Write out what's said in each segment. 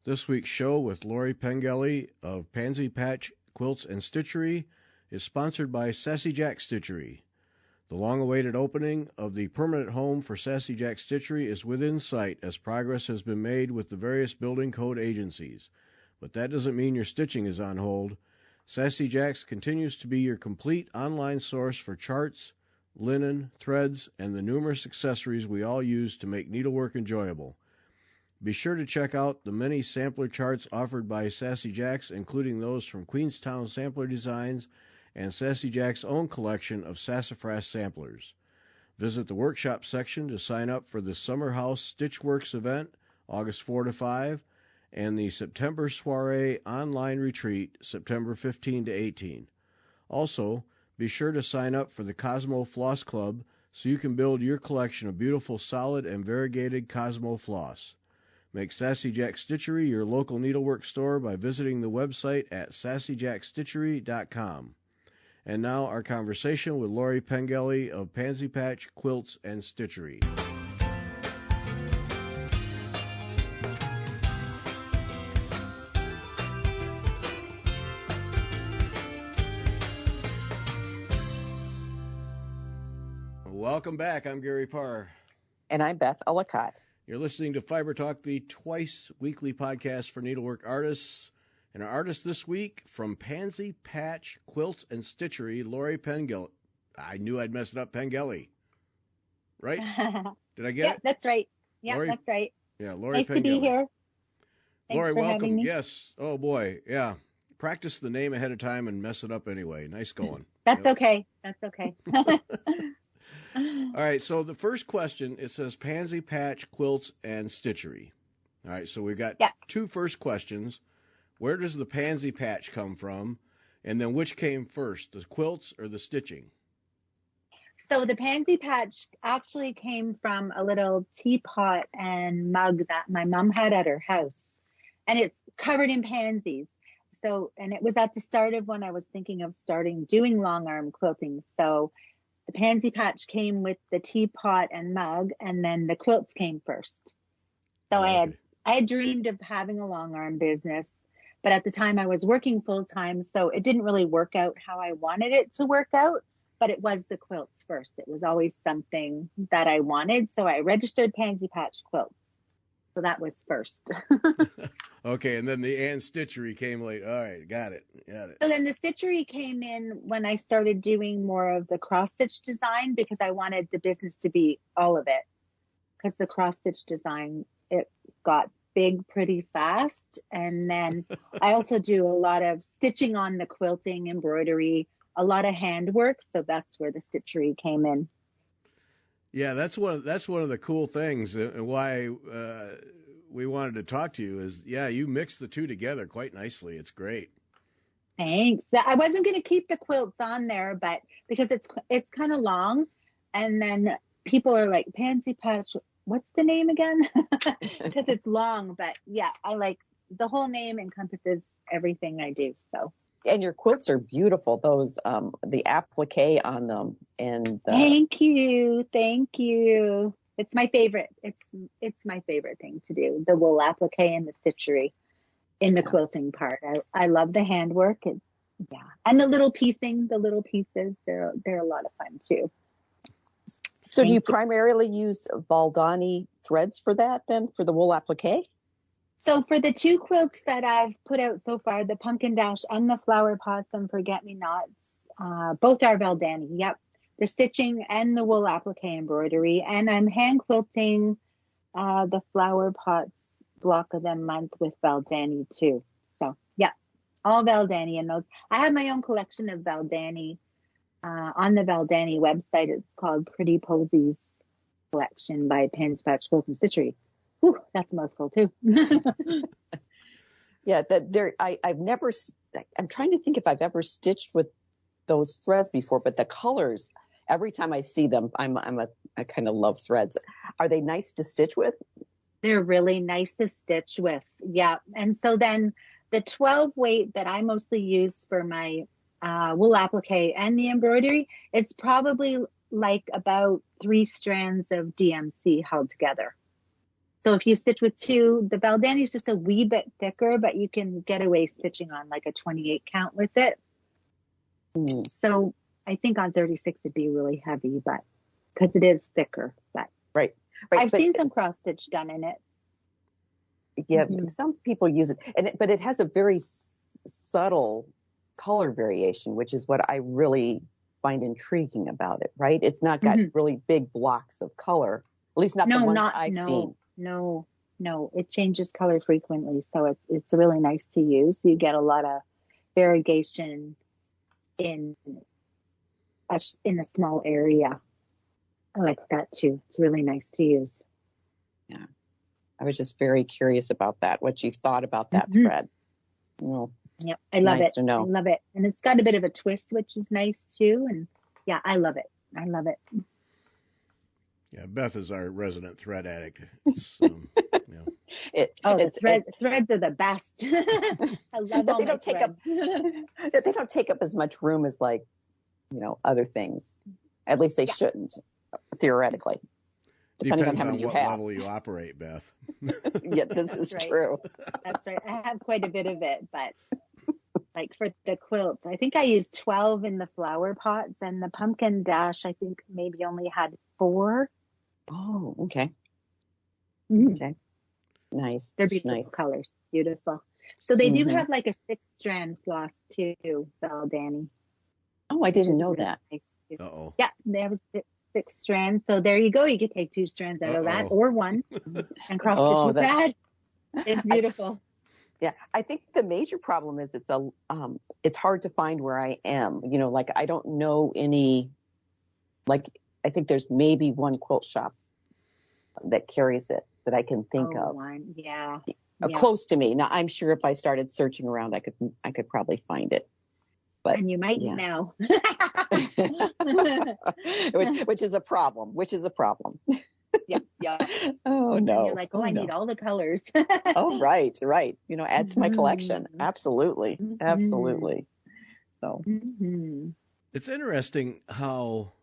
This week's show with Lori Pengelly of Pansy Patch, Quilts, and Stitchery is sponsored by Sassy Jack Stitchery. The long-awaited opening of the permanent home for Sassy Jack Stitchery is within sight as progress has been made with the various building code agencies. But that doesn't mean your stitching is on hold. Sassy Jack's continues to be your complete online source for charts, linen, threads, and the numerous accessories we all use to make needlework enjoyable. Be sure to check out the many sampler charts offered by Sassy Jack's, including those from Queenstown Sampler Designs and Sassy Jack's own collection of sassafras samplers. Visit the workshop section to sign up for the Summer House Stitchworks event, August 4 to 5, and the September Soiree online retreat, September 15 to 18. Also, be sure to sign up for the Cosmo Floss Club so you can build your collection of beautiful, solid, and variegated Cosmo floss. Make Sassy Jack Stitchery your local needlework store by visiting the website at sassyjackstitchery.com. And now our conversation with Lori Pengelly of Pansy Patch, Quilts, and Stitchery. Welcome back. I'm Gary Parr. And I'm Beth Ellicott. You're listening to Fiber Talk, the twice-weekly podcast for needlework artists. And our artist this week, from Pansy Patch, Quilts, and Stitchery, Lori Pengelly. I knew I'd mess it up, Pengelly. Right? Did I get it? Yeah, that's right. Yeah, Lori, that's right. Yeah, Lori nice Pengelly. to be here. Thanks Lori, for welcome. having me. Yes. Oh, boy. Yeah. Practice the name ahead of time and mess it up anyway. Nice going. That's okay. That's okay. All right, so the first question, it says Pansy Patch, Quilts, and Stitchery. All right, so we've got two first questions. Where does the Pansy Patch come from? And then which came first, the quilts or the stitching? So the Pansy Patch actually came from a little teapot and mug that my mom had at her house. And it's covered in pansies. So, and it was at the start of when I was thinking of doing long arm quilting. So the Pansy Patch came with the teapot and mug, and then the quilts came first. So I had dreamed of having a long arm business, but at the time I was working full time, so it didn't really work out how I wanted it to work out, but it was the quilts first. It was always something that I wanted, so I registered Pansy Patch Quilts. So that was first. Okay, and then the Stitchery came late. All right, got it. So then the Stitchery came in when I started doing more of the cross-stitch design because I wanted the business to be all of it. Because the cross-stitch design, it got big pretty fast. And then I also do a lot of stitching on the quilting, embroidery, a lot of handwork. So that's where the Stitchery came in. Yeah, that's one of the cool things and why we wanted to talk to you is, you mix the two together quite nicely. It's great. Thanks. I wasn't going to keep the quilts on there, but because it's kind of long, and then people are like, Pansy Patch, what's the name again? Because it's long, but I like the whole name encompasses everything I do. So. And your quilts are beautiful. Those, the applique on them, and Thank you. It's my favorite. It's my favorite thing to do. The wool applique and the stitchery in the quilting part. I love the handwork. And the little piecing, the little pieces. They're a lot of fun too. So do you primarily use Valdani threads for that then, for the wool applique? So for the two quilts that I've put out so far, the Pumpkin Dash and the Flower Possum Forget-Me-Nots, both are Valdani. Yep. The stitching and the wool applique embroidery. And I'm hand quilting the flower pots block of the month with Valdani too. So all Valdani in those. I have my own collection of Valdani on the Valdani website. It's called Pretty Posies Collection by Pansy Patch, Quilts, and Stitchery. Whew, that's a mouthful too. I've never, I'm trying to think if I've ever stitched with those threads before, but the colors, every time I see them, I kind of love threads. Are they nice to stitch with? They're really nice to stitch with. Yeah. And so then the 12 weight that I mostly use for my wool applique and the embroidery, it's probably like about 3 strands of DMC held together. So if you stitch with 2, the Valdani is just a wee bit thicker, but you can get away stitching on like a 28 count with it. So I think on 36 it'd be really heavy, but because it is thicker. But right. I've seen some cross stitch done in it. Yeah, some people use it, but it has a very subtle color variation, which is what I really find intriguing about it. Right? It's not got really big blocks of color. At least not the ones I've seen. No, it changes color frequently, so it's really nice to use. You get a lot of variegation in a small area. I like that too. It's really nice to use. Yeah. I was just very curious about that, what you thought about that thread. Well, yep, I love nice it. to know. I love it. And it's got a bit of a twist, which is nice too. And yeah, I love it. I love it. Yeah, Beth is our resident thread addict. Threads are the best. I love all my threads. They don't take up as much room as other things. At least they shouldn't, theoretically. Depending Depends on how on many what you have. level you operate, Beth. Yeah, this is true. That's right. I have quite a bit of it, but like for the quilts, I think I used 12 in the flower pots, and the pumpkin dash, I think maybe only had 4. Oh, okay. Okay. Nice. They're beautiful colors. Beautiful. So they do have like a 6-strand floss too, Valdani. Oh, I didn't know that. Nice. Uh-oh. Yeah, they have 6 strands. So there you go. You could take 2 strands out of that, or 1, and cross stitch with that. It's beautiful. I think the major problem is it's hard to find where I am. I don't know any. I think there's maybe one quilt shop that carries it that I can think of. One. Yeah. Close to me. Now, I'm sure if I started searching around, I could probably find it. But, and you might now. which is a problem. Yeah. Oh, no. And you're like, I need all the colors. Oh, right. Add to my collection. Absolutely. Absolutely. So. It's interesting how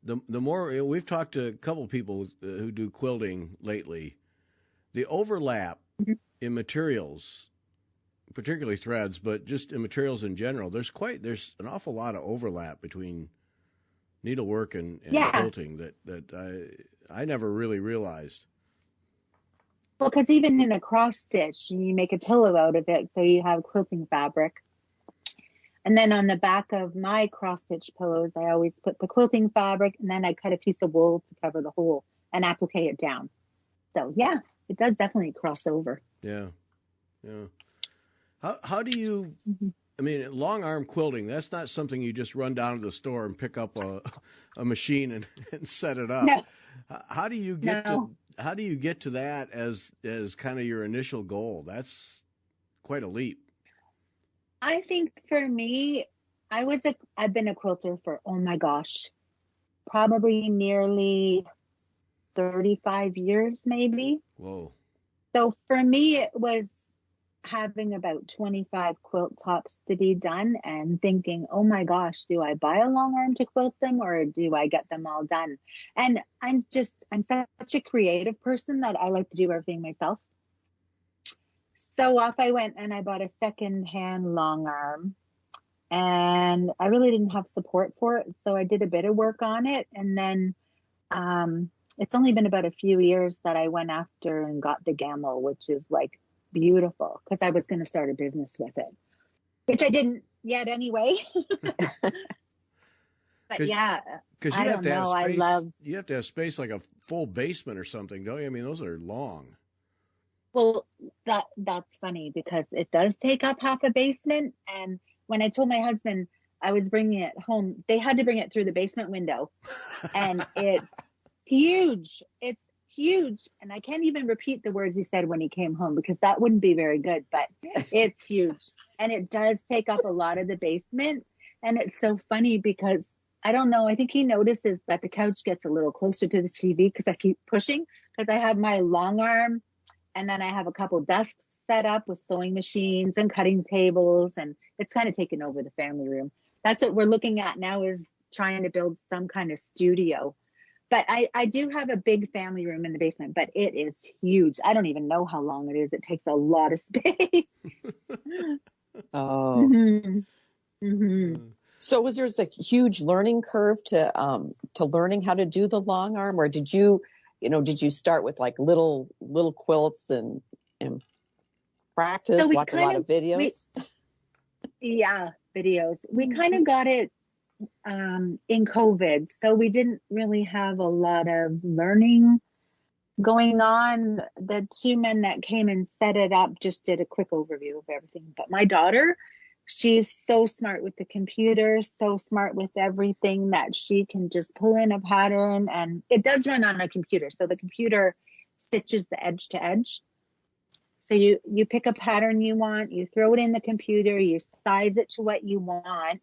the more we've talked to a couple of people who do quilting lately, the overlap in materials, particularly threads, but just in materials in general, there's an awful lot of overlap between needlework and quilting that I never really realized. Well, because even in a cross stitch, you make a pillow out of it, so you have quilting fabric. And then on the back of my cross stitch pillows, I always put the quilting fabric, and then I cut a piece of wool to cover the hole and applique it down. So yeah, it does definitely cross over. Yeah. How do you? I mean, long arm quilting, that's not something you just run down to the store and pick up a machine and set it up. No. How do you get to that as kind of your initial goal? That's quite a leap. I think for me, I've been a quilter for, oh my gosh, probably nearly 35 years, maybe. Whoa. So for me, it was having about 25 quilt tops to be done and thinking, oh my gosh, do I buy a long arm to quilt them or do I get them all done? And I'm such a creative person that I like to do everything myself. So off I went and I bought a second-hand long arm, and I really didn't have support for it. So I did a bit of work on it. And then it's only been about a few years that I went after and got the Gamel, which is like beautiful, because I was going to start a business with it, which I didn't yet anyway. But yeah, because you have to have space. You have to have space like a full basement or something, don't you? I mean, those are long. Well, that's funny because it does take up half a basement. And when I told my husband I was bringing it home, they had to bring it through the basement window, and it's huge. It's huge. And I can't even repeat the words he said when he came home because that wouldn't be very good, but it's huge. And it does take up a lot of the basement. And it's so funny because I don't know, I think he notices that the couch gets a little closer to the TV because I keep pushing, because I have my long arm and then I have a couple desks set up with sewing machines and cutting tables, and it's kind of taken over the family room. That's what we're looking at now, is trying to build some kind of studio But I do have a big family room in the basement, but it is huge. I don't even know how long it is. It takes a lot of space. Oh. Mm-hmm. Mm-hmm. So was there a huge learning curve to learning how to do the long arm, or did you start with like little quilts and practice, So watch a lot of videos? Yeah, videos. We kind of got it in COVID, so we didn't really have a lot of learning going on. The two men that came and set it up just did a quick overview of everything. But my daughter, she's so smart with the computer, so smart with everything that she can just pull in a pattern, and it does run on a computer. So the computer stitches the edge to edge. So you pick a pattern you want, you throw it in the computer, you size it to what you want,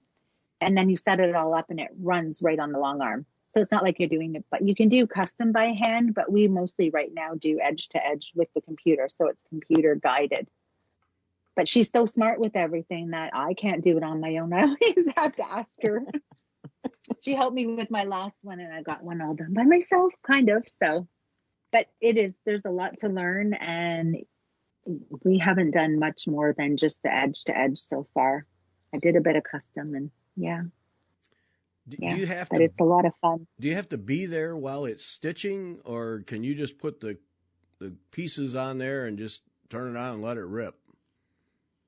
and then you set it all up and it runs right on the long arm. So it's not like you're doing it, but you can do custom by hand, but we mostly right now do edge to edge with the computer. So it's computer guided. But she's so smart with everything that I can't do it on my own. I always have to ask her. She helped me with my last one and I got one all done by myself, kind of. So, but there's a lot to learn, and we haven't done much more than just the edge to edge so far. I did a bit of custom, and Do you have but to? it's a lot of fun. Do you have to be there while it's stitching, or can you just put the pieces on there and just turn it on and let it rip?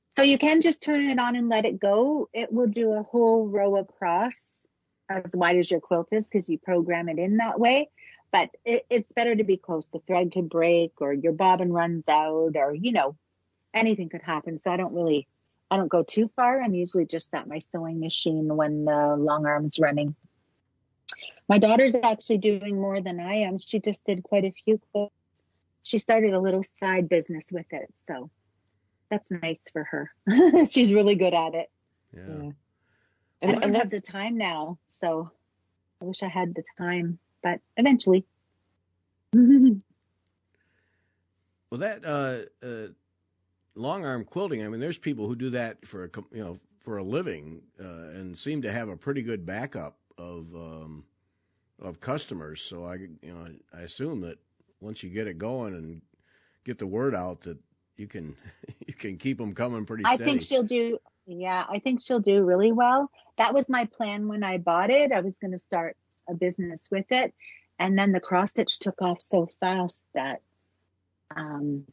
So you can just turn it on and let it go. It will do a whole row across as wide as your quilt is because you program it in that way. But it's better to be close. The thread could break or your bobbin runs out or, anything could happen. So I don't go too far. I'm usually just at my sewing machine when the long arm's running. My daughter's actually doing more than I am. She just did quite a few quilts. She started a little side business with it. So that's nice for her. She's really good at it. Yeah. And I don't have the time now. So I wish I had the time, but eventually. Well, that long arm quilting, I mean, there's people who do that for a living and seem to have a pretty good backup of customers. So I assume that once you get it going and get the word out, that you can keep them coming pretty steady. I think she'll do really well. That was my plan when I bought it. I was going to start a business with it, and then the cross stitch took off so fast that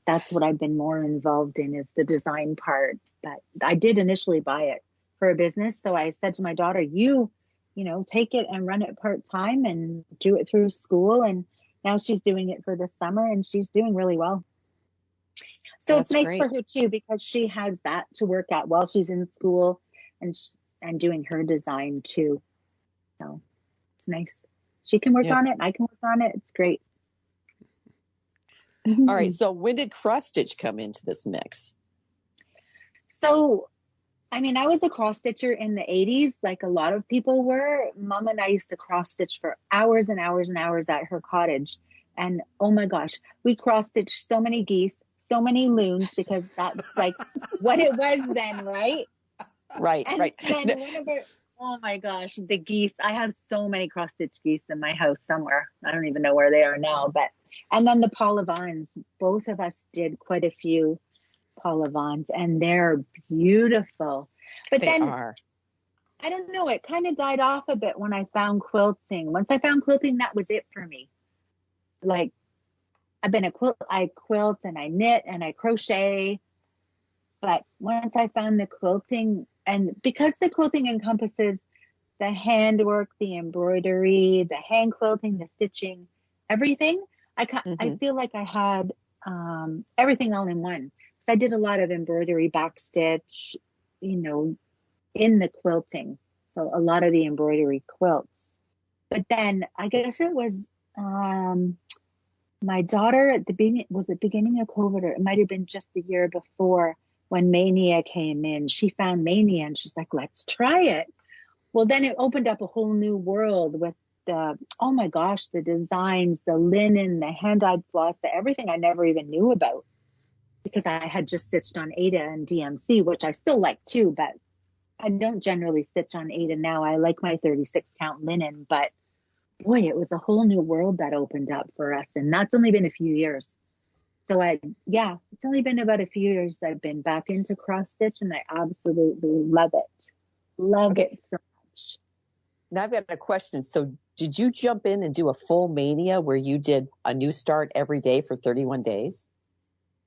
that's what I've been more involved in, is the design part. But I did initially buy it for a business. So I said to my daughter, you take it and run it part-time and do it through school. And now she's doing it for the summer and she's doing really well. So it's nice for her too, because she has that to work at while she's in school and doing her design too. So it's nice. She can work on it. I can work on it. It's great. All right. So when did cross stitch come into this mix? So, I mean, I was a cross stitcher in the 80s, like a lot of people were. Mom and I used to cross stitch for hours and hours and hours at her cottage. And oh my gosh, we cross stitched so many geese, so many loons, because that's like what it was then, right? Right, and right. Then oh my gosh, the geese. I have so many cross stitch geese in my house somewhere. I don't even know where they are now, and then the Paul Levans, both of us did quite a few Paul Levans, and they're beautiful. But they are. I don't know, it kind of died off a bit when I found quilting. Once I found quilting, that was it for me. Like, I've been I quilt and I knit and I crochet. But once I found the quilting, and because the quilting encompasses the handwork, the embroidery, the hand quilting, the stitching, everything, I feel like I had everything all in one. So I did a lot of embroidery backstitch, in the quilting. So a lot of the embroidery quilts. But then I guess it was my daughter at the beginning, was it beginning of COVID, or it might have been just the year before when Mania came in. She found Mania and she's like, let's try it. Well, then it opened up a whole new world with the designs, the linen, the hand-dyed floss, everything I never even knew about, because I had just stitched on Ada and DMC, which I still like too, but I don't generally stitch on Ada now. I like my 36 count linen, but boy, it was a whole new world that opened up for us. And that's only been a few years. So it's only been about a few years I've been back into cross stitch, and I absolutely love it. Love it so much. Now I've got a question. So did you jump in and do a full mania where you did a new start every day for 31 days?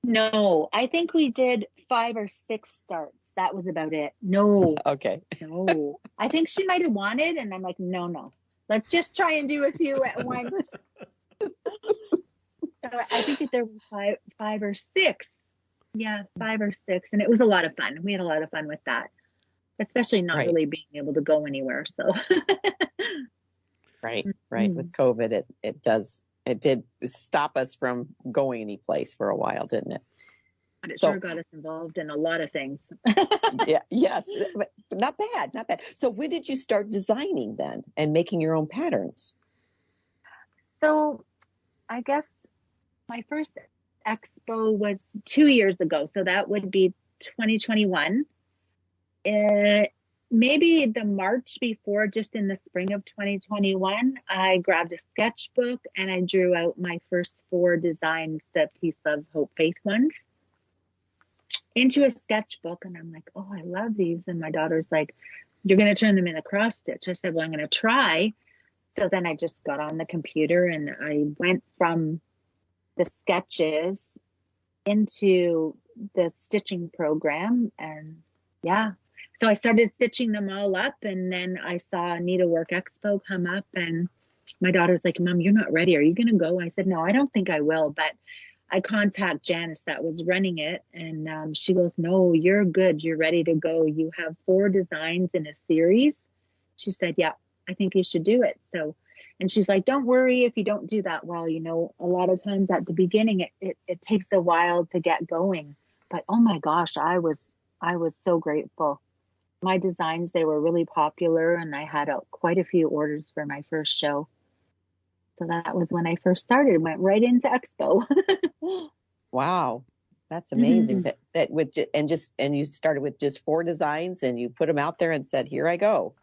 No, I think we did 5 or 6 starts. That was about it. No. Okay. No. I think she might have wanted, and I'm like, no. Let's just try and do a few at once. So I think there were 5 or 6. Yeah, 5 or 6. And it was a lot of fun. We had a lot of fun with that, especially not really being able to go anywhere. So Right. With COVID, it did stop us from going any place for a while, didn't it? But it sure got us involved in a lot of things. Yes, but not bad. So when did you start designing then and making your own patterns? So I guess my first expo was 2 years ago. So that would be 2021. Maybe the March before, just in the spring of 2021, I grabbed a sketchbook and I drew out my first 4 designs, the Peace, Love, Hope, Faith ones, into a sketchbook. And I'm like, oh, I love these. And my daughter's like, you're going to turn them into cross stitch. I said, well, I'm going to try. So then I just got on the computer and I went from the sketches into the stitching program. And so I started stitching them all up, and then I saw Needlework Expo come up, and my daughter's like, Mom, you're not ready. Are you going to go? I said, no, I don't think I will. But I contact Janice that was running it, and she goes, no, you're good. You're ready to go. You have 4 designs in a series. She said, yeah, I think you should do it. So, and she's like, don't worry if you don't do that well. You know, a lot of times at the beginning, it takes a while to get going. But oh my gosh, I was so grateful. My designs, they were really popular, and I had quite a few orders for my first show. So that was when I first started, went right into Expo. Wow. That's amazing. And you started with just 4 designs and you put them out there and said, here I go.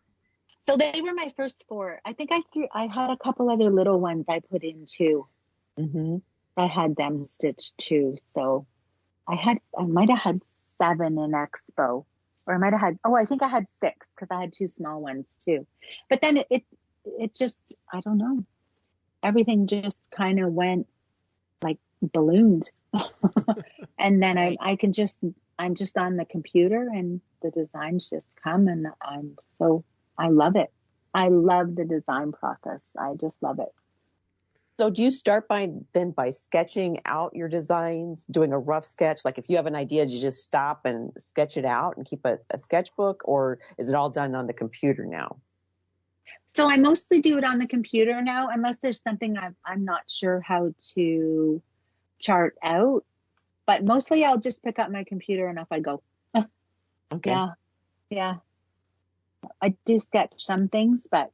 So they were my first 4. I think I had a couple other little ones I put in too. Mm-hmm. I had them stitched too. So I might have had 7 in Expo. Or I might have had, I think I had 6 because I had 2 small ones too. But then it just, I don't know. Everything just kind of went like ballooned. And then I'm just on the computer and the designs just come, and I love it. I love the design process. I just love it. So do you start by sketching out your designs, doing a rough sketch? Like if you have an idea, do you just stop and sketch it out and keep a sketchbook, or is it all done on the computer now? So I mostly do it on the computer now, unless there's something I'm not sure how to chart out. But mostly I'll just pick up my computer and off I go. Okay. Yeah. I do sketch some things, but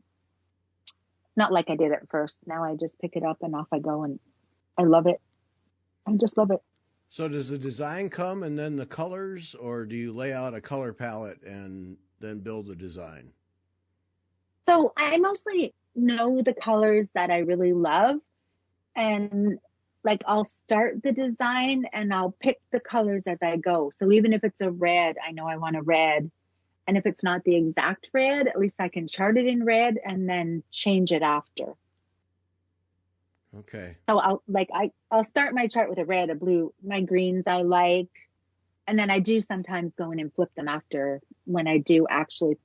not like I did at first. Now I just pick it up and off I go, and I love it. I just love it. So does the design come and then the colors, or do you lay out a color palette and then build the design? So I mostly know the colors that I really love, and like I'll start the design and I'll pick the colors as I go. So even if it's a red, I know I want a red. And if it's not the exact red, at least I can chart it in red and then change it after. Okay. So I'll start my chart with a red, a blue, my greens I like. And then I do sometimes go in and flip them after when I do actually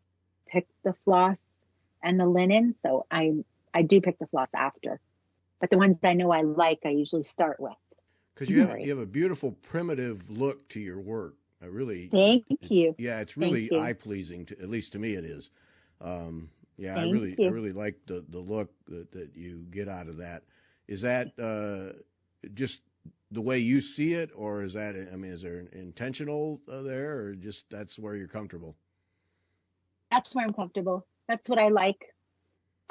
pick the floss and the linen. So I do pick the floss after. But the ones I know I like, I usually start with. Because you have a beautiful primitive look to your work. Thank you. Yeah, it's really eye pleasing. At least to me, it is. I really like the look that you get out of that. Is that just the way you see it, or is that? I mean, is there an intentional there, or just that's where you're comfortable? That's where I'm comfortable. That's what I like.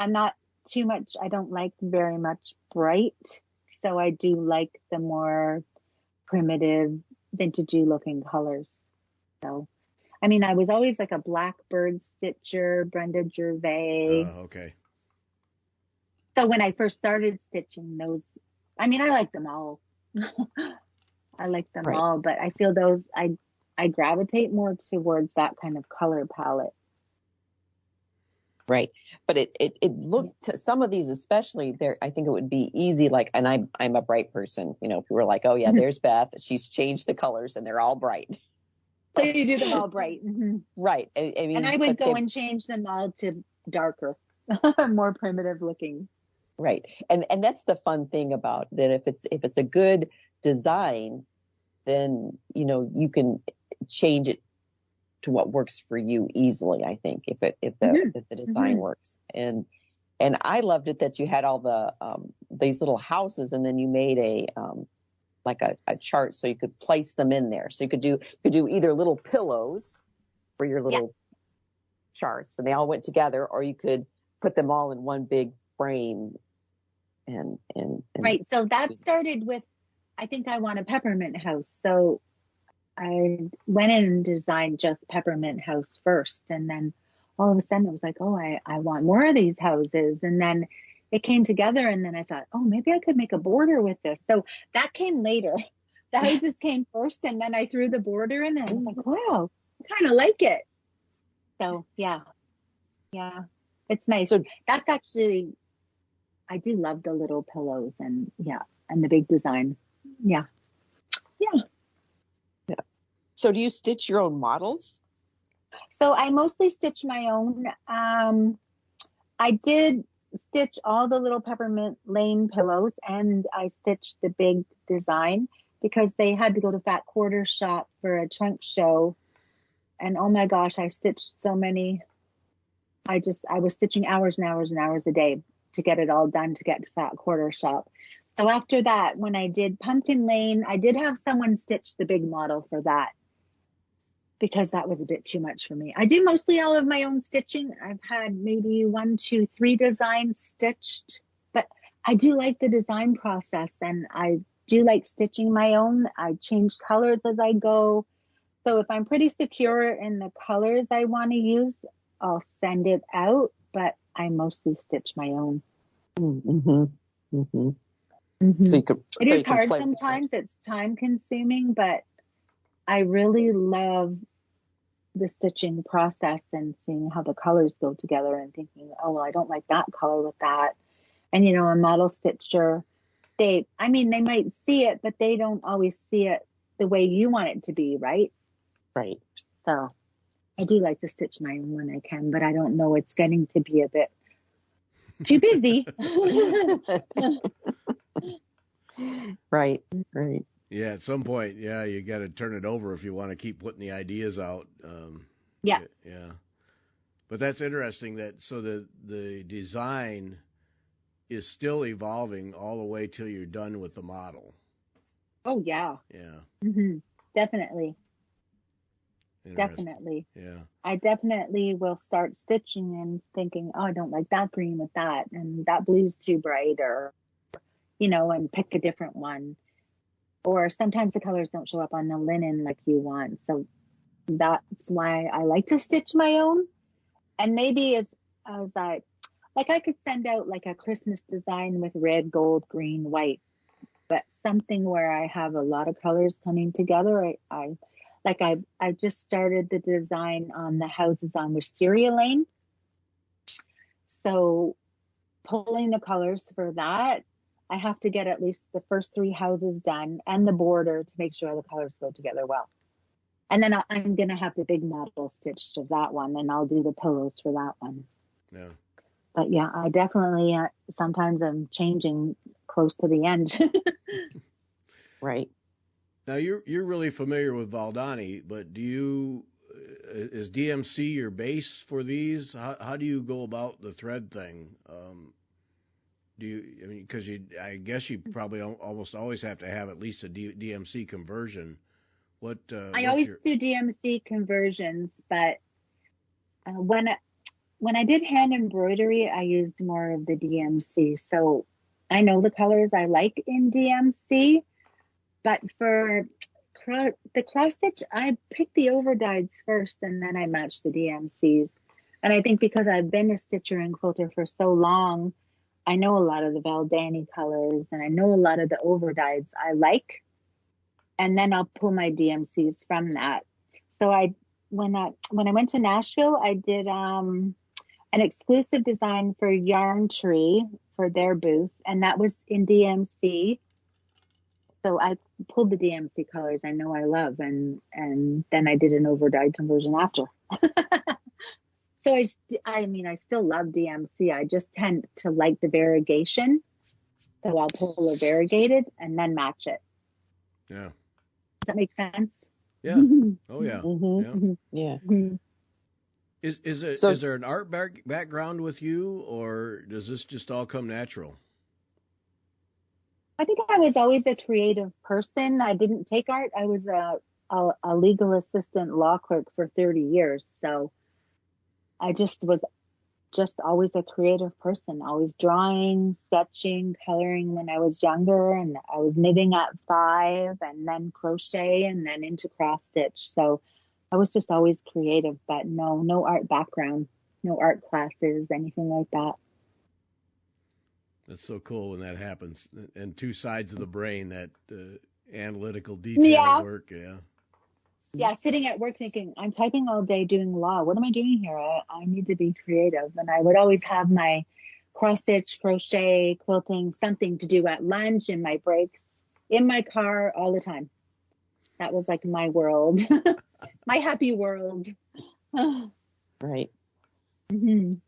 I'm not too much. I don't like very much bright, so I do like the more primitive, vintagey looking colors. So, I mean, I was always like a Blackbird stitcher, Brenda Gervais. Okay. So when I first started stitching those, I mean, I like them all. I like them Right. all, but I feel those, I gravitate more towards that kind of color palette. Right. But it looked to some of these, especially there, I think it would be easy. Like, and I'm a bright person, you know, if you were like, oh yeah, there's Beth, she's changed the colors and they're all bright. So you do them all bright. Mm-hmm. Right. I mean, And I would go and change them all to darker, more primitive looking. Right. And that's the fun thing about that. If it's a good design, then, you know, you can change it to what works for you easily, I think, if the design works. And I loved it that you had all the these little houses, and then you made a like a chart so you could place them in there. So you could do either little pillows for your little charts, and they all went together, or you could put them all in one big frame. And right. So that started with, I think I want a peppermint house. So I went in and designed just peppermint house first. And then all of a sudden it was like, oh, I want more of these houses. And then it came together, and then I thought, oh, maybe I could make a border with this. So that came later. The houses came first, and then I threw the border in, and I was like, wow, I kind of like it. So yeah, it's nice. So that's actually, I do love the little pillows and the big design. Yeah. So do you stitch your own models? So I mostly stitch my own. I did stitch all the little Peppermint Lane pillows, and I stitched the big design because they had to go to Fat Quarter Shop for a trunk show. And oh my gosh, I stitched so many. I was stitching hours and hours and hours a day to get it all done to get to Fat Quarter Shop. So after that, when I did Pumpkin Lane, I did have someone stitch the big model for that, because that was a bit too much for me. I do mostly all of my own stitching. I've had maybe 1, 2, 3 designs stitched, but I do like the design process, and I do like stitching my own. I change colors as I go. So if I'm pretty secure in the colors I want to use, I'll send it out, but I mostly stitch my own. Mm-hmm. Mm-hmm. Mm-hmm. So it is hard sometimes. It's time consuming, but I really love the stitching process and seeing how the colors go together and thinking, oh, well, I don't like that color with that. And, you know, a model stitcher, they might see it, but they don't always see it the way you want it to be, right? Right. So I do like to stitch my own when I can, but I don't know, it's getting to be a bit too busy. Right. Yeah, at some point, you got to turn it over if you want to keep putting the ideas out. Yeah. But that's interesting so the design is still evolving all the way till you're done with the model. Oh, yeah. Yeah. Mm-hmm. Definitely. Yeah. I definitely will start stitching and thinking, oh, I don't like that green with that, and that blue's too bright, or, you know, and pick a different one. Or sometimes the colors don't show up on the linen like you want. So that's why I like to stitch my own. And maybe I could send out like a Christmas design with red, gold, green, white, but something where I have a lot of colors coming together. I just started the design on the houses on Wisteria Lane. So pulling the colors for that, I have to get at least the first 3 houses done and the border to make sure the colors go together well. And then I'm going to have the big model stitched of that one, and I'll do the pillows for that one. Yeah. But yeah, I definitely, sometimes I'm changing close to the end. Right. Now you're really familiar with Valdani, but is DMC your base for these? How do you go about the thread thing? Because I guess you probably almost always have to have at least a DMC conversion. I always do DMC conversions, but when I did hand embroidery, I used more of the DMC. So I know the colors I like in DMC, but for the cross stitch, I pick the overdyes first, and then I match the DMCs. And I think because I've been a stitcher and quilter for so long, I know a lot of the Valdani colors, and I know a lot of the overdyes I like, and then I'll pull my DMCs from that. So when I went to Nashville, I did an exclusive design for Yarn Tree for their booth, and that was in DMC. So I pulled the DMC colors I know I love, and then I did an overdyed conversion after. So I mean, I still love DMC. I just tend to like the variegation. So I'll pull a variegated and then match it. Yeah. Does that make sense? Yeah. Oh yeah. Mm-hmm. Yeah. Mhm. Is So- there an art background with you, or does this just all come natural? I think I was always a creative person. I didn't take art. I was a legal assistant law clerk for 30 years. So I just was just always a creative person, always drawing, sketching, coloring when I was younger. And I was knitting at 5 and then crochet and then into cross stitch. So I was just always creative, but no art background, no art classes, anything like that. That's so cool when that happens. And two sides of the brain, that analytical detail Yeah. work. Yeah. Yeah, sitting at work thinking, I'm typing all day doing law. What am I doing here? I need to be creative. And I would always have my cross stitch, crochet, quilting, something to do at lunch, in my breaks, in my car, all the time. That was like my world, my happy world. Right. Mhm.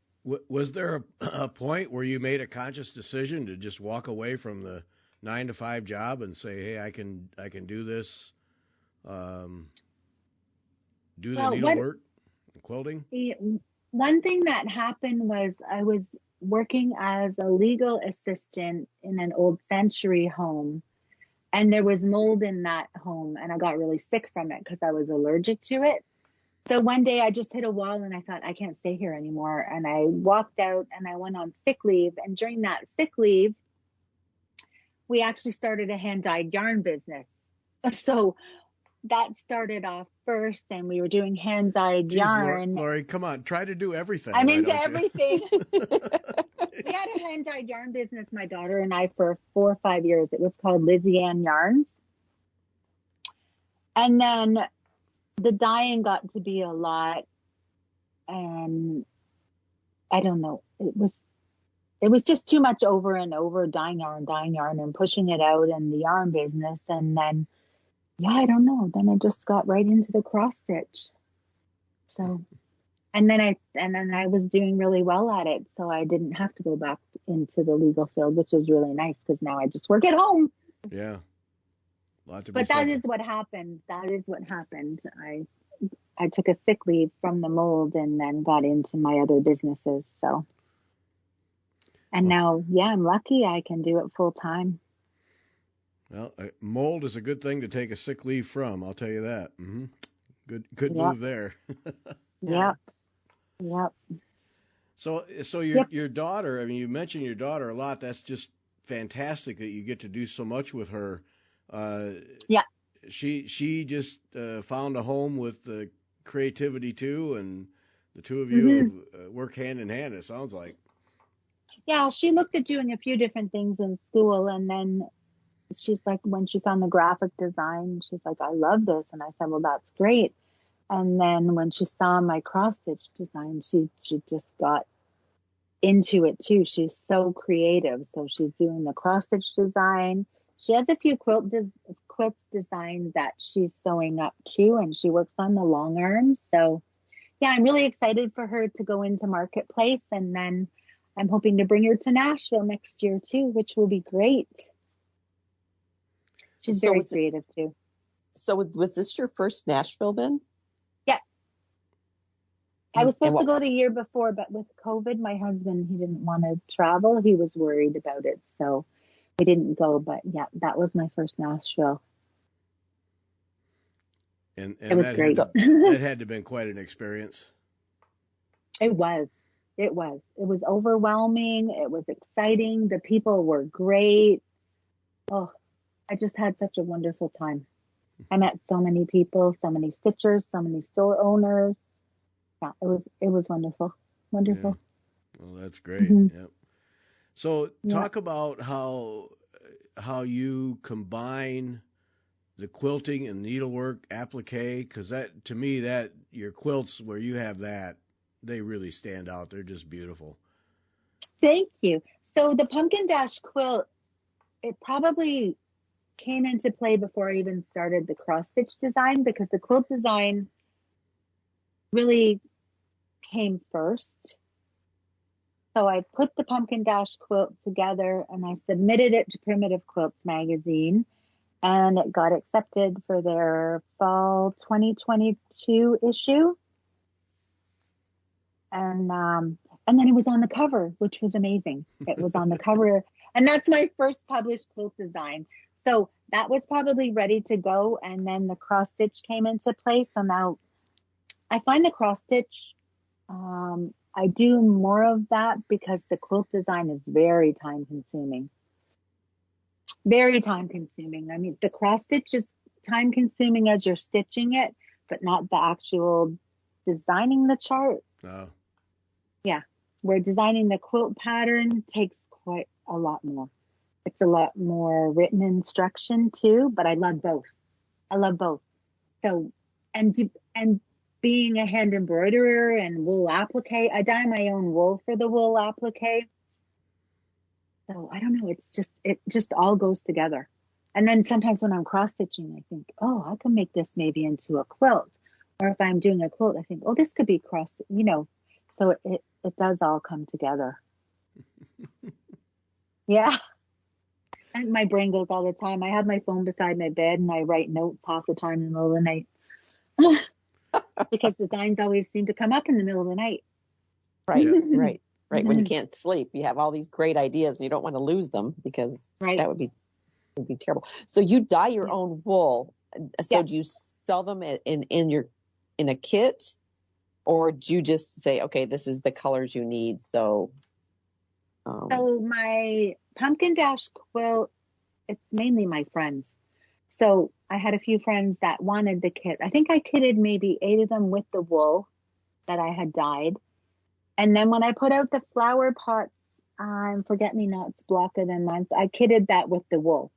Was there a point where you made a conscious decision to just walk away from the 9-to-5 job and say, "Hey, I can do this"? Do the needlework, quilting? One thing that happened was I was working as a legal assistant in an old Century home, and there was mold in that home, and I got really sick from it because I was allergic to it. So one day I just hit a wall and I thought, I can't stay here anymore. And I walked out and I went on sick leave. And during that sick leave, we actually started a hand-dyed yarn business. So that started off first, and we were doing hand-dyed yarn. Lori, come on, try to do everything. I'm into everything. We had a hand-dyed yarn business, my daughter and I, for 4 or 5 years. It was called Lizzie Ann Yarns. And then the dyeing got to be a lot, and I don't know, it was just too much over and over, dyeing yarn and pushing it out in the yarn business. And then, yeah, I don't know, then I just got right into the cross stitch. So, and then I was doing really well at it, so I didn't have to go back into the legal field, which is really nice because now I just work at home. Yeah. But that is what happened. That is what happened. I took a sick leave from the mold and then got into my other businesses. So, and now, yeah, I'm lucky I can do it full time. Well, mold is a good thing to take a sick leave from. I'll tell you that. Mm-hmm. Good move there. Yep. So your daughter. I mean, you mentioned your daughter a lot. That's just fantastic that you get to do so much with her. Yeah. She just found a home with creativity too, and the two of you work hand in hand. It sounds like. Yeah, she looked at doing a few different things in school, and then she's like, when she found the graphic design, she's like, I love this. And I said, well, that's great. And then when she saw my cross stitch design, she just got into it too. She's so creative. So she's doing the cross stitch design. She has a few quilts designed that she's sewing up too, and she works on the long arms. So yeah, I'm really excited for her to go into Marketplace, and then I'm hoping to bring her to Nashville next year too, which will be great. She's very creative too. So was this your first Nashville then? Yeah. I was supposed to go the year before, but with COVID, my husband, he didn't want to travel. He was worried about it. So we didn't go, but yeah, that was my first Nashville. And it was great. That had to have been quite an experience. It was overwhelming. It was exciting. The people were great. Oh, I just had such a wonderful time. I met so many people, so many stitchers, so many store owners. Yeah, it was wonderful. Wonderful. Yeah. Well, that's great. Mm-hmm. Yep. So Yeah. talk about how you combine the quilting and needlework applique, because that, to me, that your quilts where you have that, they really stand out. They're just beautiful. Thank you. So the pumpkin dash quilt, it probably came into play before I even started the cross stitch design, because the quilt design really came first. So I put the pumpkin dash quilt together and I submitted it to Primitive Quilts magazine, and it got accepted for their fall 2022 issue. And then it was on the cover, which was amazing. It was on the cover, and that's my first published quilt design. So that was probably ready to go, and then the cross stitch came into play. So now I find the cross stitch, I do more of that because the quilt design is very time consuming. Very time consuming. I mean, the cross stitch is time consuming as you're stitching it, but not the actual designing the chart. Oh. Yeah. Where designing the quilt pattern takes quite a lot more. It's a lot more written instruction too, but I love both. I love both. So, and being a hand embroiderer and wool applique, I dye my own wool for the wool applique. So I don't know, it just all goes together. And then sometimes when I'm cross stitching, I think, oh, I can make this maybe into a quilt. Or if I'm doing a quilt, I think, oh, this could be crossed, so it does all come together. Yeah. And my brain goes all the time. I have my phone beside my bed and I write notes half the time in the middle of the night. Because designs always seem to come up in the middle of the night. Right, Yeah. right. When you can't sleep, you have all these great ideas and you don't want to lose them because that would be terrible. So you dye your own wool. So do you sell them in a kit, or do you just say, okay, this is the colors you need? So my pumpkin dash quilt, it's mainly my friends. So I had a few friends that wanted the kit. I think I kitted maybe 8 of them with the wool that I had dyed. And then when I put out the flower pots, forget-me-nots block of the month, I kitted that with the wool.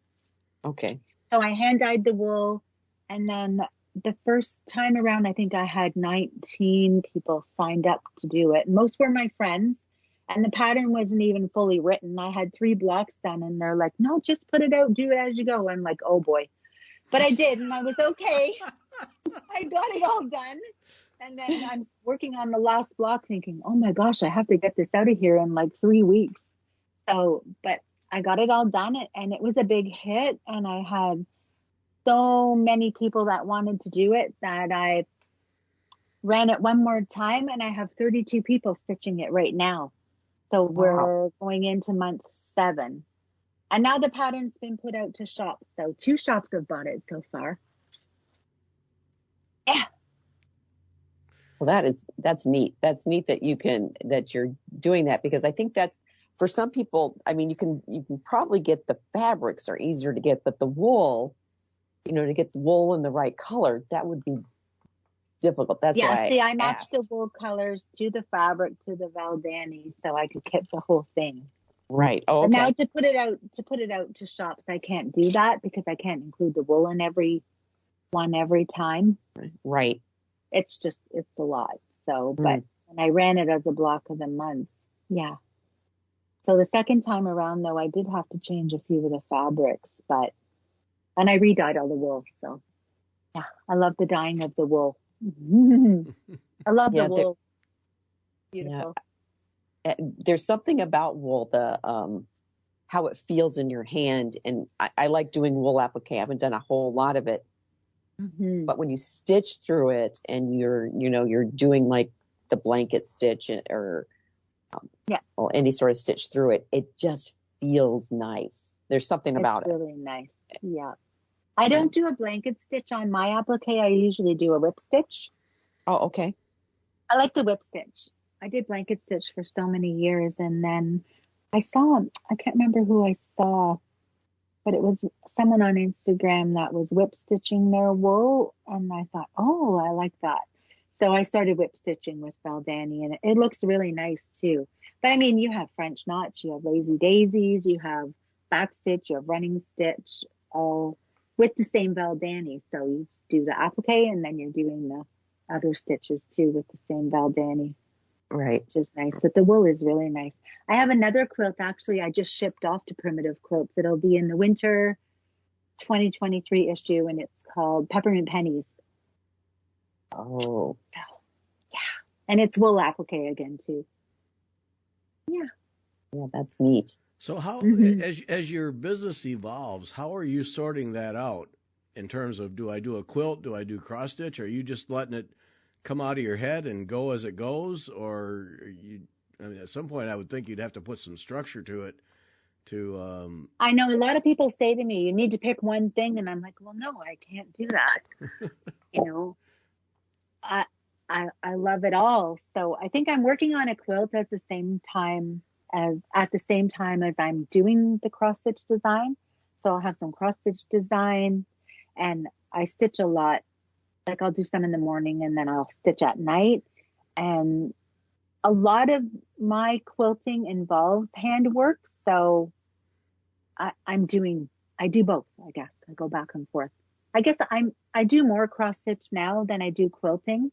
Okay. So I hand dyed the wool, and then the first time around, I think I had 19 people signed up to do it. Most were my friends, and the pattern wasn't even fully written. I had 3 blocks done, and they're like, no, just put it out, do it as you go. I'm like, oh boy. But I did, and I was okay. I got it all done. And then I'm working on the last block thinking, oh my gosh, I have to get this out of here in like 3 weeks. So, but I got it all done, and it was a big hit. And I had so many people that wanted to do it that I ran it one more time, and I have 32 people stitching it right now. So we're going into month 7. And now the pattern's been put out to shops. So 2 shops have bought it so far. Yeah. Well, that's neat. That's neat that you're doing that, because I think that's, for some people, I mean, you can probably get the fabrics are easier to get, but the wool, to get the wool in the right color, that would be difficult. That's why I matched the wool colors to the fabric to the Valdani, so I could kit the whole thing. Right. Oh, okay. But now to put it out to shops, I can't do that because I can't include the wool in every time. Right. It's a lot. So, but when I ran it as a block of the month, yeah. So the second time around, though, I did have to change a few of the fabrics, and I re-dyed all the wool. So, yeah, I love the dyeing of the wool. I love the wool. Beautiful. Yeah. There's something about wool, how it feels in your hand, and I like doing wool applique. I haven't done a whole lot of it. Mm-hmm. But when you stitch through it and you're doing like the blanket stitch or any sort of stitch through it, it just feels nice. There's something about it. It's really nice. Yeah. I don't do a blanket stitch on my applique. I usually do a whip stitch. Oh, okay. I like the whip stitch. I did blanket stitch for so many years, and then I can't remember who I saw, but it was someone on Instagram that was whip stitching their wool. And I thought, oh, I like that. So I started whip stitching with Valdani, and it looks really nice too. But I mean, you have French knots, you have lazy daisies, you have back stitch, you have running stitch, all with the same Valdani. So you do the applique and then you're doing the other stitches too with the same Valdani, Right. which is nice. But the wool is really nice. I have another quilt actually I just shipped off to Primitive Quilts. It'll be in the winter 2023 issue and it's called Peppermint Pennies. Oh. So yeah. And it's wool applique again too. Yeah. Yeah, that's neat. So how, Mhm. as your business evolves, how are you sorting that out in terms of, do I do a quilt? Do I do cross stitch? Are you just letting it come out of your head and go as it goes? Or I mean, at some point I would think you'd have to put some structure to it to, I know a lot of people say to me, you need to pick one thing. And I'm like, well, no, I can't do that. You know, I love it all. So I think I'm working on a quilt at the same time as I'm doing the cross stitch design. So I'll have some cross stitch design and I stitch a lot. Like I'll do some in the morning and then I'll stitch at night. And a lot of my quilting involves handwork. So I do both, I guess. I go back and forth. I guess I do more cross stitch now than I do quilting,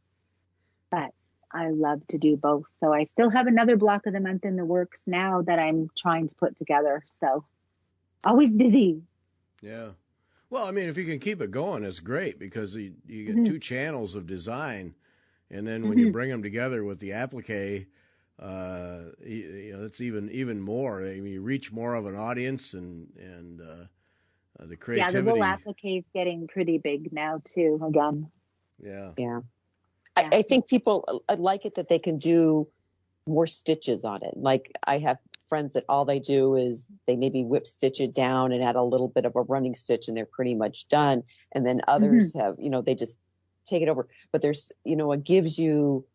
but I love to do both. So I still have another block of the month in the works now that I'm trying to put together. So always busy. yeah. Well, I mean, if you can keep it going, it's great because you get two channels of design, and then when you bring them together with the applique, it's even more. I mean, you reach more of an audience, and the creativity. Yeah, the wool applique is getting pretty big now too. Again. Yeah. Yeah. I think people like it that they can do more stitches on it. Like I have friends that all they do is they maybe whip stitch it down and add a little bit of a running stitch and they're pretty much done. And then others have, they just take it over. But there's, it gives you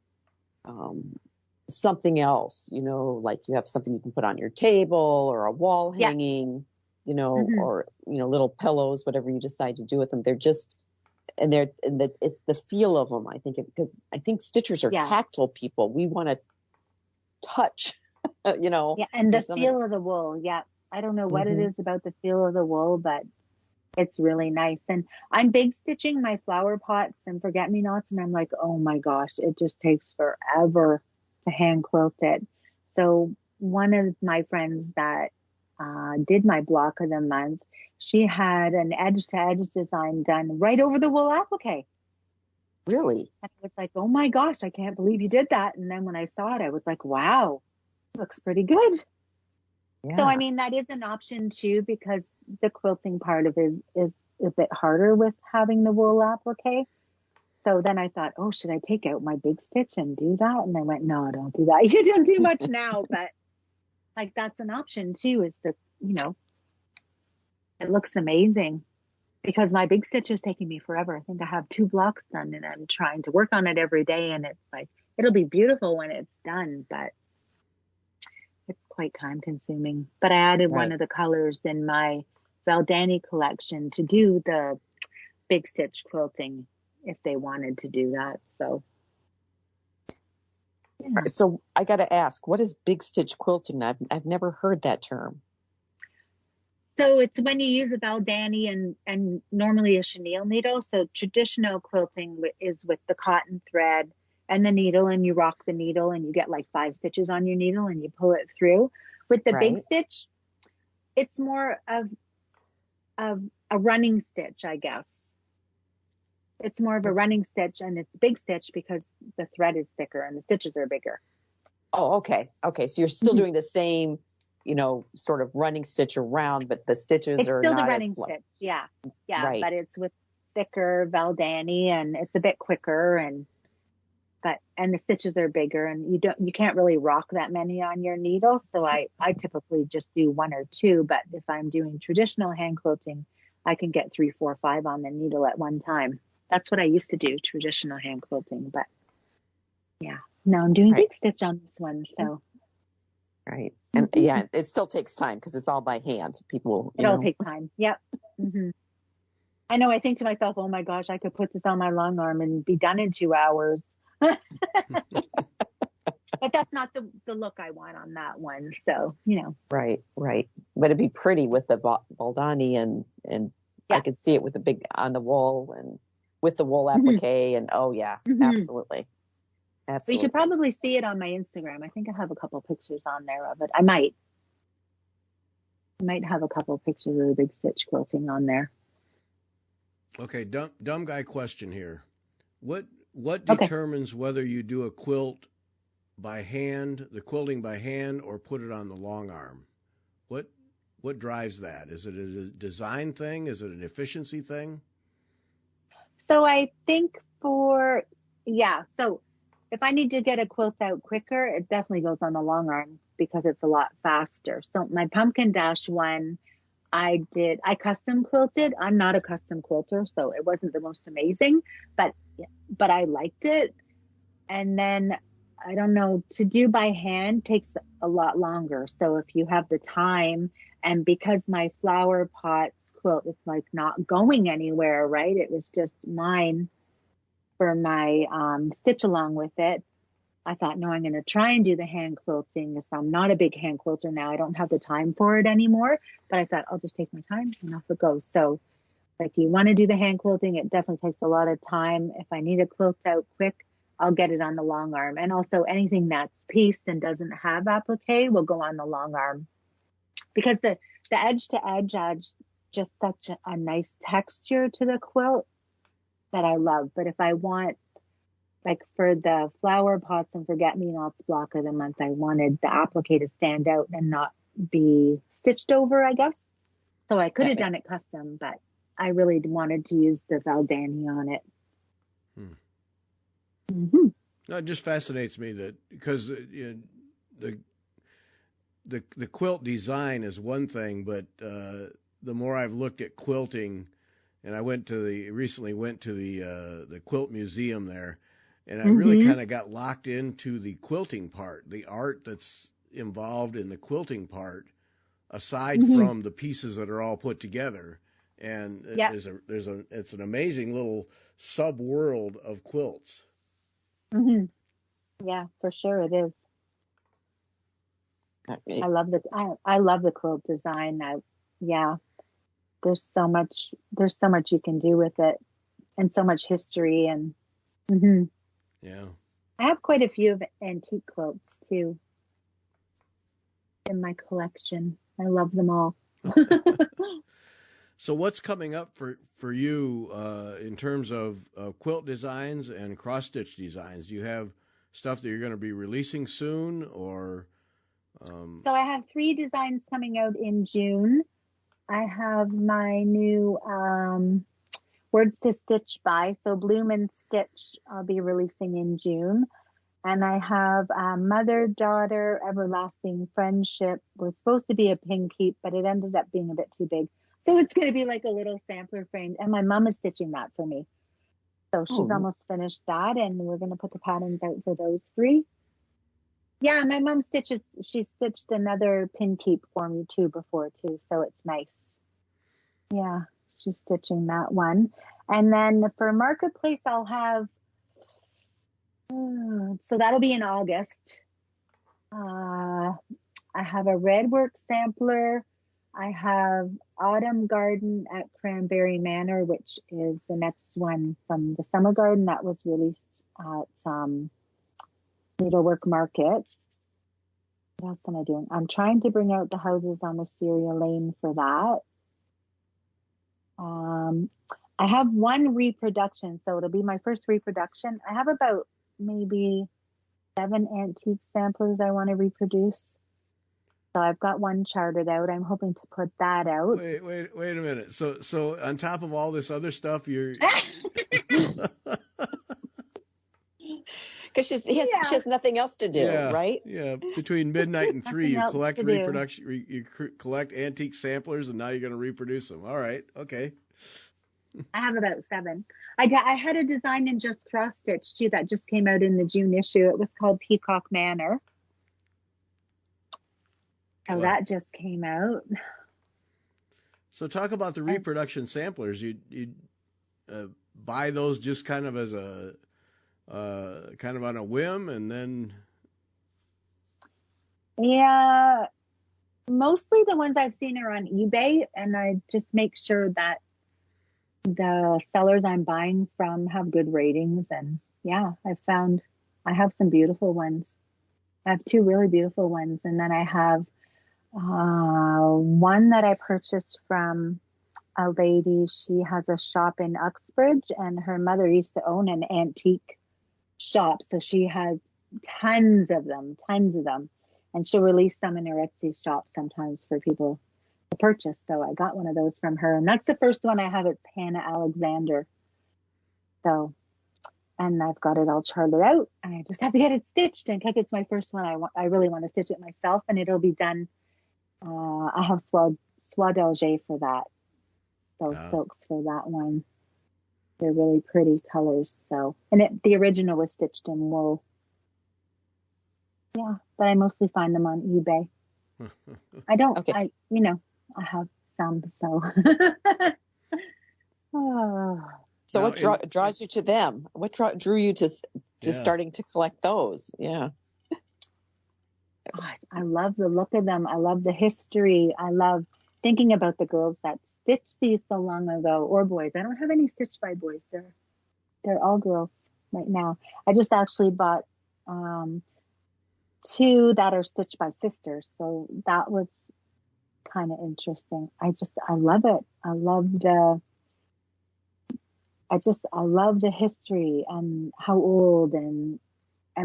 something else, like you have something you can put on your table or a wall hanging, or, little pillows, whatever you decide to do with them. They're just, it's the feel of them. I think because I think stitchers are tactile people. We want to touch, Yeah, and the feel of the wool. Yeah, I don't know what it is about the feel of the wool, but it's really nice. And I'm big stitching my flower pots and forget-me-nots, and I'm like, oh my gosh, it just takes forever to hand quilt it. So one of my friends that did my block of the month, she had an edge-to-edge design done right over the wool applique. Really? And I was like, oh my gosh, I can't believe you did that. And then when I saw it, I was like, wow, looks pretty good. Yeah. So, I mean, that is an option too, because the quilting part of it is a bit harder with having the wool applique. So then I thought, oh, should I take out my big stitch and do that? And I went, no, don't do that. You don't do much now, but like that's an option too, is the, it looks amazing because my big stitch is taking me forever. I think I have 2 blocks done and I'm trying to work on it every day. And it's like, it'll be beautiful when it's done, but it's quite time consuming. But I added one of the colors in my Valdani collection to do the big stitch quilting if they wanted to do that. So, yeah. So I got to ask, what is big stitch quilting? I've never heard that term. So it's when you use a Valdani and normally a chenille needle. So traditional quilting is with the cotton thread and the needle, and you rock the needle and you get like 5 stitches on your needle and you pull it through. With the big stitch, it's more of a running stitch, I guess. It's more of a running stitch, and it's big stitch because the thread is thicker and the stitches are bigger. Oh, okay. Okay. So you're still doing the same, sort of running stitch around, but the stitches it's are still not the running as slow. stitch. Yeah. Yeah. Right. But it's with thicker Valdani and it's a bit quicker and the stitches are bigger and you can't really rock that many on your needle. So I typically just do 1 or 2, but if I'm doing traditional hand quilting, I can get 3, 4, 5 on the needle at one time. That's what I used to do, traditional hand quilting, but yeah, now I'm doing big stitch on this one. So. Right. And yeah, it still takes time because it's all by hand. It all takes time. Yep. Mm-hmm. I know. I think to myself, oh my gosh, I could put this on my long arm and be done in 2 hours. but that's not the look I want on that one. So, Right. But it'd be pretty with the Valdani and yeah. I could see it with the big on the wall and with the wool applique and absolutely. But you could probably see it on my Instagram. I think I have a couple pictures on there of it. I might have a couple of pictures of the big stitch quilting on there. Okay, dumb guy question here. What determines whether you do a quilt by hand, the quilting by hand, or put it on the long arm? What drives that? Is it a design thing? Is it an efficiency thing? So I think so if I need to get a quilt out quicker, it definitely goes on the long arm because it's a lot faster. So my pumpkin dash one, I custom quilted. I'm not a custom quilter, so it wasn't the most amazing, but I liked it. And then I don't know, to do by hand takes a lot longer. So if you have the time, and because my flower pots quilt is like not going anywhere, right? It was just mine for my stitch along with it. I thought, no, I'm going to try and do the hand quilting. So I'm not a big hand quilter now. I don't have the time for it anymore, but I thought I'll just take my time and off it goes. So like you want to do the hand quilting, it definitely takes a lot of time. If I need a quilt out quick, I'll get it on the long arm. And also anything that's pieced and doesn't have applique will go on the long arm because the edge to edge adds just such a nice texture to the quilt that I love. But if I want, like for the flower pots and forget-me-nots block of the month, I wanted the applique to stand out and not be stitched over, I guess. So I could have done it custom, but I really wanted to use the Valdani on it. No, it just fascinates me that because the quilt design is one thing, but the more I've looked at quilting, and I recently went to the quilt museum there, and I really kind of got locked into the quilting part, the art that's involved in the quilting part, aside from the pieces that are all put together. And it's an amazing little sub world of quilts. Yeah, for sure it is. I love the quilt design. There's so much you can do with it, and so much history. And yeah, I have quite a few of antique quilts too in my collection. I love them all. So what's coming up for you in terms of quilt designs and cross stitch designs? Do you have stuff that you're going to be releasing soon, or? So I have 3 designs coming out in June. I have my new Words to Stitch by, so Bloom and Stitch I'll be releasing in June. And I have Mother-Daughter Everlasting Friendship. Was supposed to be a pin keep, but it ended up being a bit too big. So it's going to be like a little sampler frame. And my mom is stitching that for me. So she's almost finished that, and we're going to put the patterns out for those 3. Yeah, my mom she stitched another pin keep for me too before too, so it's nice. Yeah, she's stitching that one. And then for Marketplace, I'll have, so that'll be in August. I have a Redwork sampler. I have Autumn Garden at Cranberry Manor, which is the next one from the Summer Garden that was released at Needlework Market. What else am I doing? I'm trying to bring out the Houses on Wisteria Lane for that. I have one reproduction, so it'll be my first reproduction. I have about maybe 7 antique samplers I want to reproduce. So I've got one charted out. I'm hoping to put that out. Wait a minute. So on top of all this other stuff, you're because she has nothing else to do, right? Yeah. Between midnight and 3, you collect reproduction. You collect antique samplers, and now you're going to reproduce them. All right. Okay. I have about 7. I had a design in just cross stitch too that just came out in the June issue. It was called Peacock Manor. So that just came out. So talk about the reproduction samplers. You buy those just kind of as a kind of on a whim, and then Yeah, mostly the ones I've seen are on eBay, and I just make sure that the sellers I'm buying from have good ratings. And yeah, I have some beautiful ones. I have two really beautiful ones, and then I have one that I purchased from a lady. She has a shop in Uxbridge, and her mother used to own an antique shop, so she has tons of them, and she'll release some in her Etsy shop sometimes for people to purchase. So I got one of those from her, and that's the first one I have. It's Hannah Alexander. So, and I've got it all charted out, and I just have to get it stitched. And because it's my first one, I really want to stitch it myself, and it'll be done. I have soie d'Alger for that, so silks for that one. They're really pretty colors. So, and the original was stitched in wool. Yeah, but I mostly find them on eBay. I don't. Okay. I have some. So. So now, what draws you to them? What drew you to starting to collect those? Yeah. I love the look of them. I love the history. I love thinking about the girls that stitched these so long ago, or boys. I don't have any stitched by boys. They're all girls right now. I just actually bought two that are stitched by sisters, so that was kind of interesting. I love it. I love the history and how old, and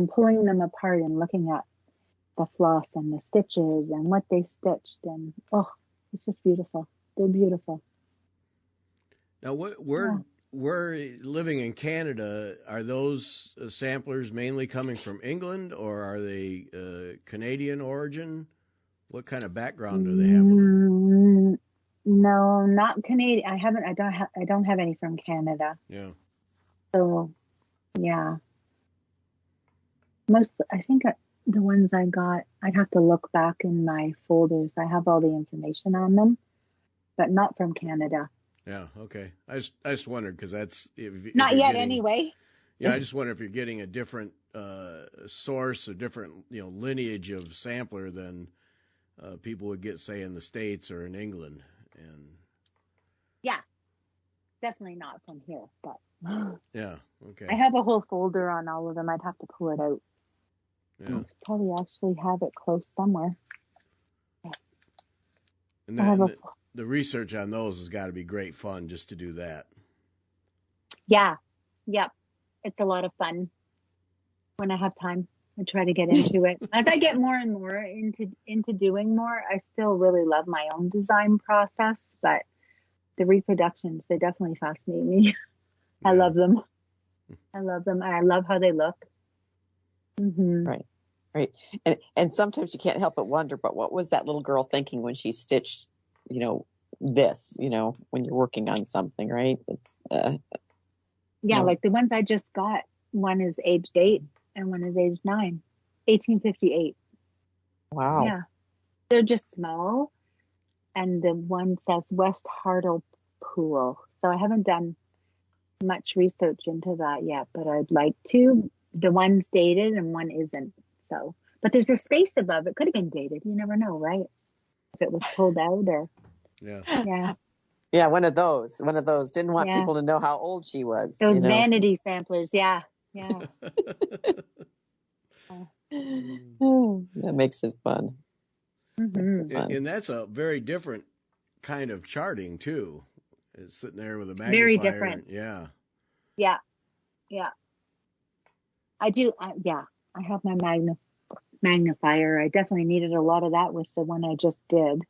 pulling them apart and looking at the floss and the stitches and what they stitched, and it's just beautiful. They're beautiful. Now, we're living in Canada. Are those samplers mainly coming from England, or are they Canadian origin? What kind of background do they have with them? No, not Canadian. I don't have any from Canada. Yeah. So, yeah. I think the ones I got, I'd have to look back in my folders. I have all the information on them, but not from Canada. Yeah. Okay. I just wondered, because that's not yet anyway. Yeah. I just wonder if you're getting a different source, a different lineage of sampler than people would get, say, in the States or in England. And yeah, definitely not from here. But yeah. Okay. I have a whole folder on all of them. I'd have to pull it out. Yeah. I probably actually have it close somewhere. And the research on those has got to be great fun, just to do that. Yeah. Yep. It's a lot of fun when I have time. I try to get into it. As I get more and more into doing more, I still really love my own design process, but the reproductions, they definitely fascinate me. I love them. I love them. I love how they look. Mm-hmm. Right. And sometimes you can't help but wonder, but what was that little girl thinking when she stitched, this, when you're working on something, right? It's like the ones I just got, one is aged 8 and one is aged 9, 1858. Wow. Yeah. They're just small. And the one says West Hartlepool. So I haven't done much research into that yet, but I'd like to. The one's dated and one isn't. So, but there's a space above. It could have been dated. You never know, right? If it was pulled out or. Yeah. Yeah, one of those. Didn't want people to know how old she was. Those vanity samplers. Yeah. Yeah. That makes it fun. Mm-hmm. And that's a very different kind of charting too. It's sitting there with a magnifier. Very different. Yeah. Yeah. Yeah. I do. I have my magnifier. I definitely needed a lot of that with the one I just did.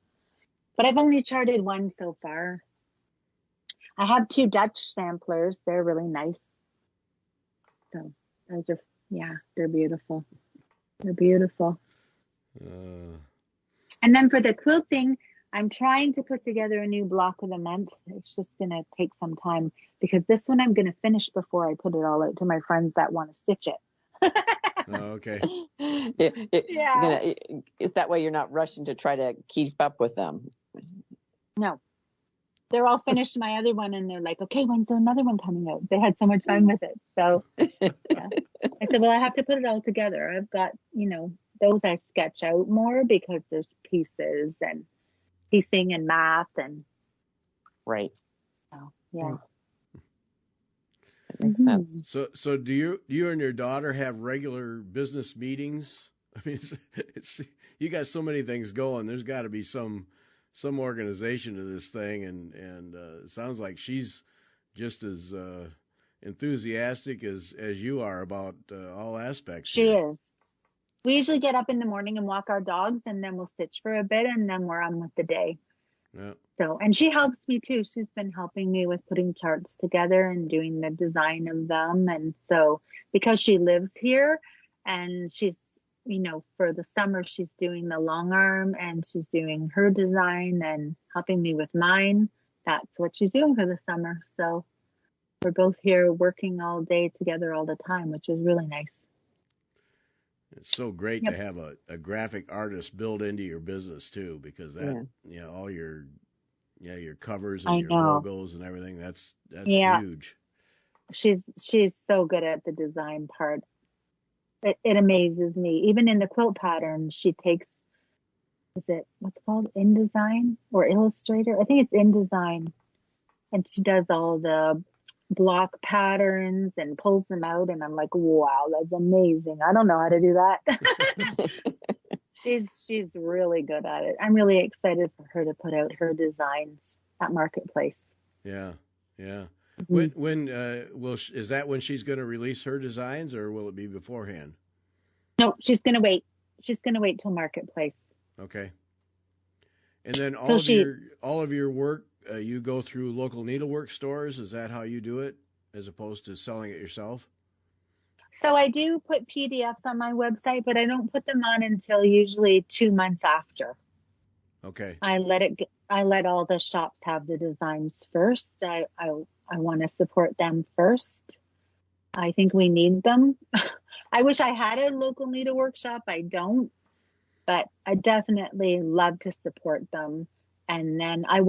But I've only charted one so far. I have 2 Dutch samplers. They're really nice. So those are, they're beautiful. They're beautiful. And then for the quilting, I'm trying to put together a new block of the month. It's just going to take some time, because this one I'm going to finish before I put it all out to my friends that want to stitch it. Okay. Is that way you're not rushing to try to keep up with them? No. They're all finished my other one, and they're like, okay, when's another one coming out? They had so much fun with it. So I said, well, I have to put it all together. I've got, those I sketch out more because there's pieces and piecing and math and Right. so yeah. That makes sense. So do you and your daughter have regular business meetings? I mean, it's you got so many things going. There's got to be some organization to this thing, and it sounds like she's just as enthusiastic as you are about all aspects. She is. We usually get up in the morning and walk our dogs, and then we'll stitch for a bit, and then we're on with the day. Yeah. So, and she helps me too. She's been helping me with putting charts together and doing the design of them. And so, because she lives here, and she's, for the summer, she's doing the long arm, and she's doing her design and helping me with mine. That's what she's doing for the summer. So, we're both here working all day together all the time, which is really nice. It's so great to have a graphic artist built into your business too, because that all your covers and your logos and everything, that's huge. She's so good at the design part. It amazes me. Even in the quilt patterns, she takes, is it what's called InDesign or Illustrator? I think it's InDesign, and she does all the block patterns and pulls them out, and I'm like, wow, that's amazing. I don't know how to do that. she's really good at it. I'm really excited for her to put out her designs at Marketplace. Yeah. When is that when she's going to release her designs, or will it be beforehand? No, she's going to wait. She's going to wait till Marketplace. Okay. And then all of your work, you go through local needlework stores. Is that how you do it, as opposed to selling it yourself? So I do put PDFs on my website, but I don't put them on until usually 2 months after. Okay. I let all the shops have the designs first. I want to support them first. I think we need them. I wish I had a local needlework shop. I don't, but I definitely love to support them. And then I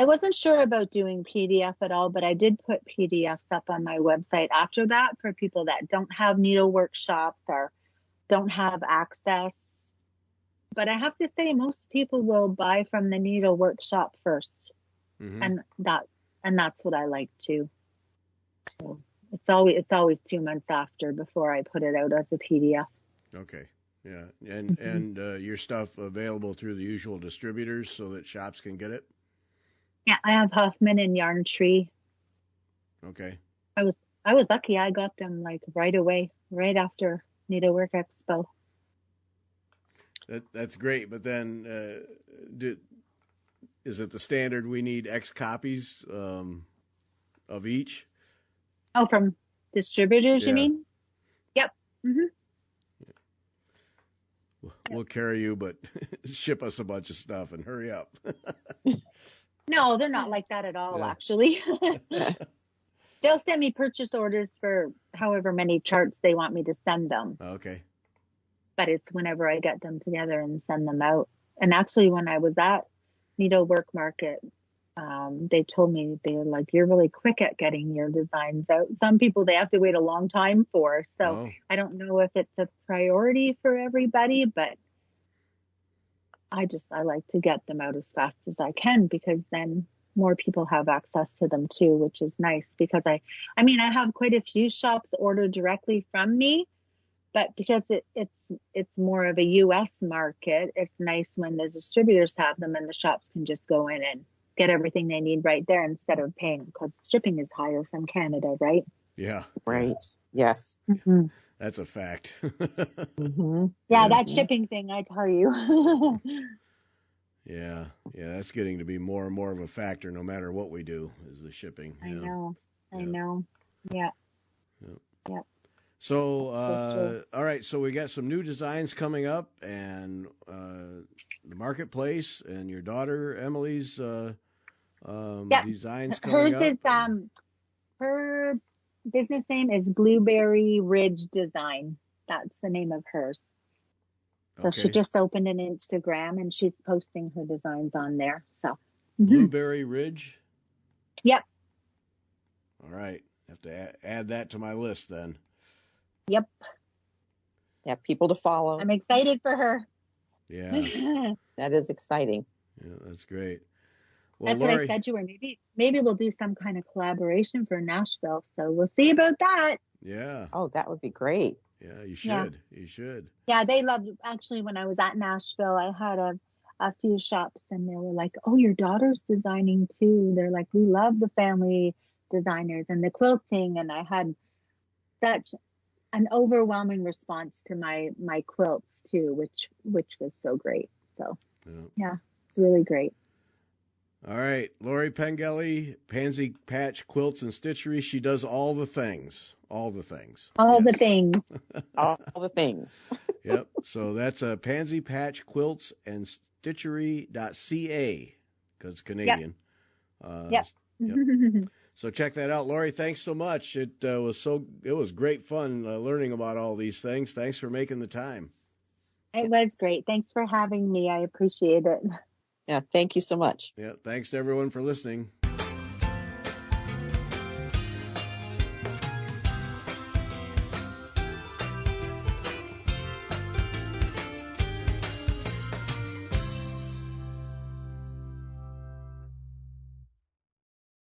wasn't sure about doing PDF at all, but I did put PDFs up on my website after that for people that don't have needlework shops or don't have access. But I have to say, most people will buy from the needlework shop first. Mm-hmm. And that's what I like too. So it's always 2 months after before I put it out as a PDF. Okay. Yeah. And your stuff available through the usual distributors so that shops can get it? Yeah, I have Huffman and Yarn Tree. Okay. I was lucky. I got them like right away, right after Needlework Expo. That's great. But then, is it the standard? We need X copies of each. Oh, from distributors, you mean? Yep. Mm-hmm. We'll carry you, but ship us a bunch of stuff and hurry up. No, they're not like that at all, actually. They'll send me purchase orders for however many charts they want me to send them. Okay. But it's whenever I get them together and send them out. And actually, when I was at Needlework Market, they told me, they were like, you're really quick at getting your designs out. Some people, they have to wait a long time for. So I don't know if it's a priority for everybody, but I like to get them out as fast as I can, because then more people have access to them too, which is nice, because I have quite a few shops order directly from me, but because it's more of a US market, it's nice when the distributors have them and the shops can just go in and get everything they need right there instead of paying, because shipping is higher from Canada, right? Yeah. Right. Yes. Mm-hmm. That's a fact. Mm-hmm. Yeah, that shipping thing, I tell you. Yeah, that's getting to be more and more of a factor no matter what we do, is the shipping. I know. Yeah. Yep. So, all right, so we got some new designs coming up, and the Marketplace, and your daughter Emily's designs coming up. Hers is her business name is Blueberry Ridge Design. That's the name of hers. So she just opened an Instagram and she's posting her designs on there. So Blueberry Ridge. Yep. All right, have to add that to my list then. Yep. Yeah, people to follow. I'm excited for her. Yeah. That is exciting. Yeah, that's great. Well, That's what I Lori, said to her. Maybe we'll do some kind of collaboration for Nashville. So we'll see about that. yeah, Oh, that would be great. yeah, you Yeah. should. You should. Yeah, they loved. Actually, when I was at Nashville, I had a few shops, and they were like, "Oh, your daughter's designing too." They're like, "We love the family designers and the quilting," and I had such an overwhelming response to my quilts too, which was so great. So Yeah. yeah, it's really great. All right, Lori Pengelly, Pansy Patch Quilts and Stitchery. She does all the things. All the things. All the Yes. things. All the things. Yep. So that's Pansy Patch Quilts and Stitchery.ca because Canadian. Yep. Yep. So check that out, Lori. Thanks so much. It was great fun learning about all these things. Thanks for making the time. It was great. Thanks for having me. I appreciate it. Yeah, thank you so much. Yeah. Thanks to everyone for listening.